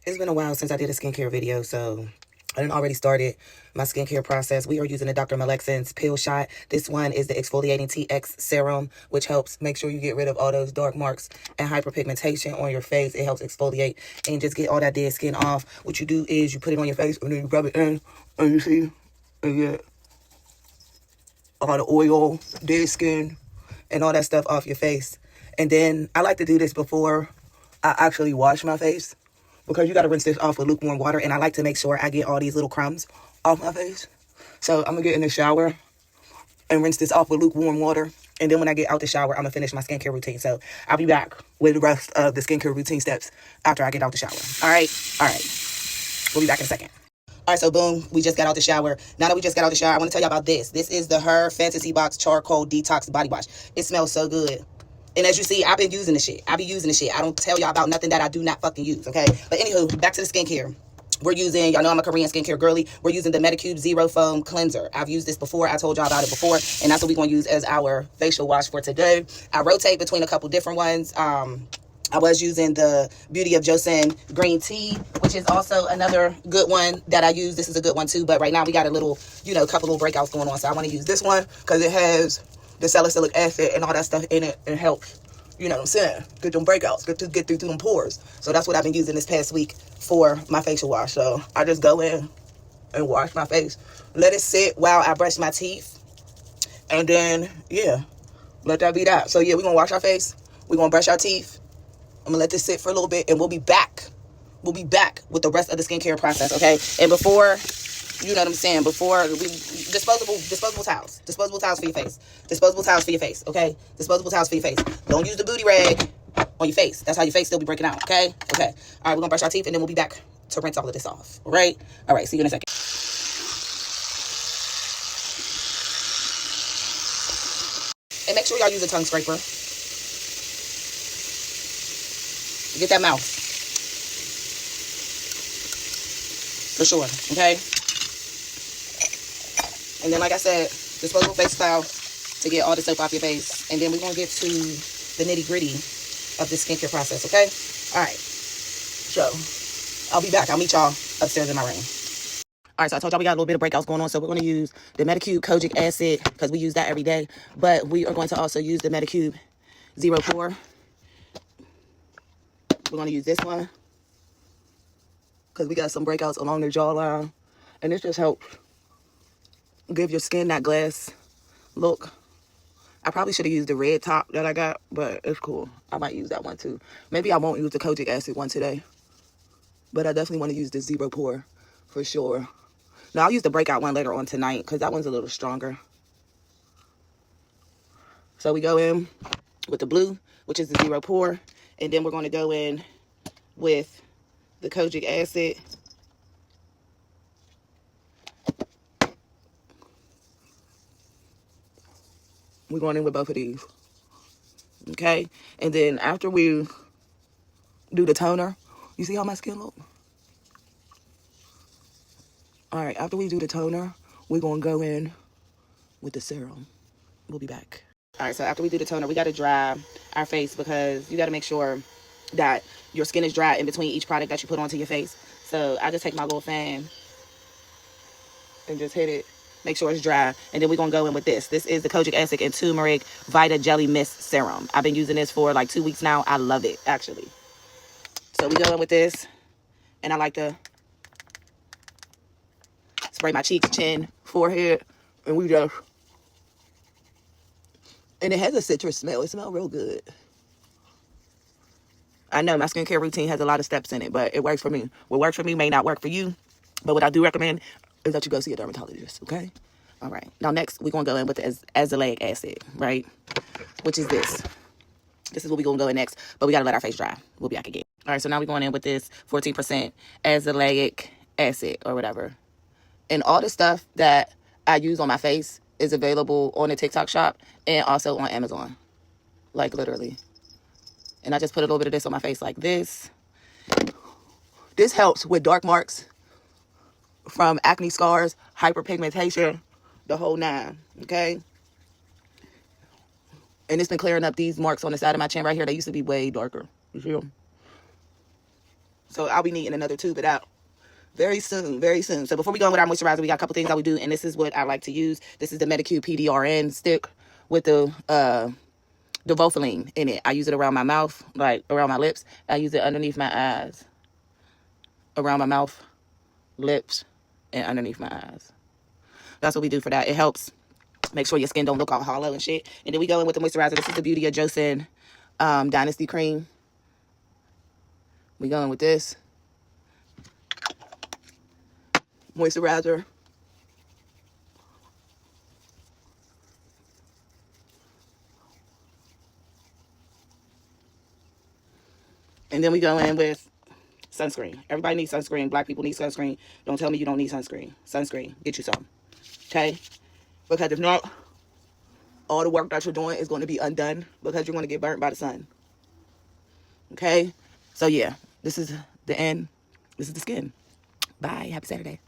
It's been a while since I did a skincare video, so I done already started my skincare process. We are using the Dr. Malexin's pill shot. This one is the exfoliating TX serum, which helps make sure you get rid of all those dark marks and hyperpigmentation on your face. It helps exfoliate and just get all that dead skin off. What you do is you put it on your face and then you rub it in, and you see, and you get all the oil, dead skin, and all that stuff off your face. And then I like to do this before I actually wash my face, because you got to rinse this off with lukewarm water, and I like to make sure I get all these little crumbs off my face. So I'm going to get in the shower and rinse this off with lukewarm water, and then when I get out the shower, I'm going to finish my skincare routine. So I'll be back with the rest of the skincare routine steps after I get out the shower. All right? We'll be back in a second. All right, so boom, we just got out the shower. Now that we just got out the shower, I want to tell you about this. This is the Her Fantasy Box Charcoal Detox Body Wash. It smells so good. And as you see, I've been using this shit. I be using this shit. I don't tell y'all about nothing that I do not fucking use, okay? But anywho, back to the skincare. We're using, y'all know I'm a Korean skincare girly. We're using the Medicube Zero Foam Cleanser. I've used this before. I told y'all about it before. And that's what we're going to use as our facial wash for today. I rotate between a couple different ones. I was using the Beauty of Joseon green tea, which is also another good one that I use. This is a good one too. But right now we got a little, couple little breakouts going on. So I want to use this one because it has the salicylic acid and all that stuff in it, and helps, you know what I'm saying, get them breakouts, get through them pores. So that's what I've been using this past week for my facial wash. So I just go in and wash my face, let it sit while I brush my teeth, and then let that be that. So we're gonna wash our face, we're gonna brush our teeth. I'm gonna let this sit for a little bit, and we'll be back with the rest of the skincare process, okay? And before, you know what I'm saying, before we, disposable towels for your face. Disposable towels for your face, okay? Disposable towels for your face. Don't use the booty rag on your face. That's how your face still be breaking out, okay? Okay. All right, we're gonna brush our teeth, and then we'll be back to rinse all of this off, all right? All right, see you in a second. And make sure y'all use a tongue scraper. Get that mouth. For sure, okay? And then, like I said, disposable face towel to get all the soap off your face. And then we're going to get to the nitty-gritty of this skincare process, okay? All right. So, I'll be back. I'll meet y'all upstairs in my room. All right, so I told y'all we got a little bit of breakouts going on. So we're going to use the Medicube Kojic Acid because we use that every day. But we are going to also use the Medicube Zero Pore. We're going to use this one because we got some breakouts along the jawline. And this just helps give your skin that glass look. I probably should have used the red top that I got, but it's cool. I might use that one too. Maybe I won't use the Kojic Acid one today, but I definitely want to use the Zero Pore for sure. Now, I'll use the breakout one later on tonight because that one's a little stronger. So we go in with the blue, which is the Zero Pore, and then we're going to go in with the Kojic Acid. We're going in with both of these, okay? And then after we do the toner, you see how my skin look? All right, after we do the toner, we're going to go in with the serum. We'll be back. All right, so after we do the toner, we got to dry our face because you got to make sure that your skin is dry in between each product that you put onto your face. So I just take my little fan and just hit it. Make sure it's dry. And then we're going to go in with this. This is the Kojic Acid and Turmeric Vita Jelly Mist Serum. I've been using this for like 2 weeks now. I love it, actually. So we go in with this. And I like to spray my cheeks, chin, forehead. And we just... And it has a citrus smell. It smells real good. I know my skincare routine has a lot of steps in it, but it works for me. What works for me may not work for you. But what I do recommend is that you go see a dermatologist, okay? All right. Now, next, we're going to go in with the azelaic acid, right? Which is this. This is what we're going to go in next, but we got to let our face dry. We'll be back again. All right, so now we're going in with this 14% azelaic acid or whatever. And all the stuff that I use on my face is available on the TikTok shop and also on Amazon. Like, literally. And I just put a little bit of this on my face like this. This helps with dark marks from acne scars, hyperpigmentation, the whole nine, okay? And it's been clearing up these marks on the side of my chin right here. They used to be way darker. You see them? So I'll be needing another tube it out very soon, very soon. So before we go in with our moisturizer, we got a couple things I would do, and this is what I like to use. This is the Medicube PDRN stick with the Voseline in it. I use it around my mouth, like around my lips. I use it underneath my eyes, around my mouth, lips, and underneath my eyes. That's what we do for that. It helps make sure your skin don't look all hollow and shit. And then we go in with the moisturizer. This is the Beauty of Joseon Dynasty Cream. We go in with this moisturizer. And then we go in with sunscreen. Everybody needs sunscreen. Black people need sunscreen. Don't tell me you don't need sunscreen. Sunscreen. Get you some. Okay? Because if not, all the work that you're doing is going to be undone because you're going to get burnt by the sun. Okay? So, yeah. This is the end. This is the skin. Bye. Happy Saturday.